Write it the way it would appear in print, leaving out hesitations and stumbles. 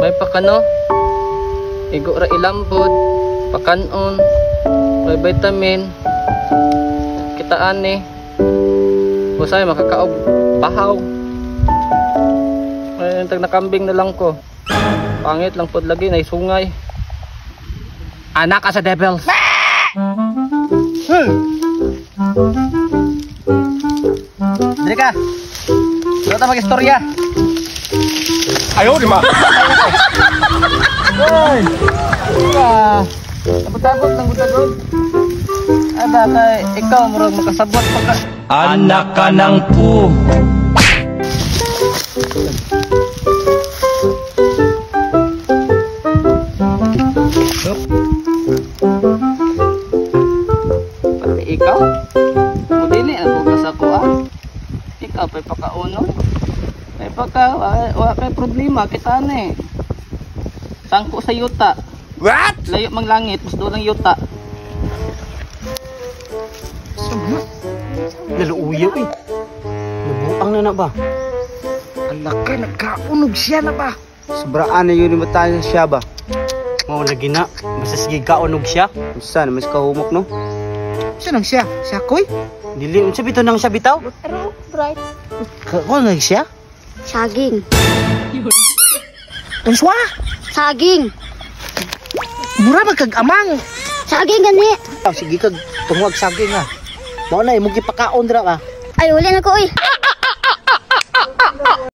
May pakano. Igo ra ilambot, pakanon, may vitamin. Kitaan ni. Busay makakaog pahaw. Ay tag nakambing na lang ko. Pangit lang pod lagi nay sungay. Anak ka sa devil. Dili ka. Kita mag-istorya. Ayaw, di ma. Hoy. Tapos-tapos ng butagod. Ada kay ikaw murag makasabot pagka. Anak ka ng pu. Pati ikaw. Mudili ang bukas ako ah. Ikaw pa'y pakauno. May pagka, wala kay problema, kita na eh. Sangko sa yuta. What? Layo mang langit, mas doon ang yuta. Naluuyaw eh. Nabuang na ba? Alaka, nagkaunog siya na ba? Sobraan na yun yung matayan siya ba? Oo, lagi na. Basta sige kaunog siya. Saan? Mas kahumok no? Siya nang siya? Siya koy? Dili, unsa bitaw nang siya bitaw? Pero, bright. Kung nang siya? Saging. Unswa? Saging. Mura magkag-amang. Saging gani. Sige kag tungwag saging ha. Mao na imong gipakaon dira ka. Ay, wala na ko, uy.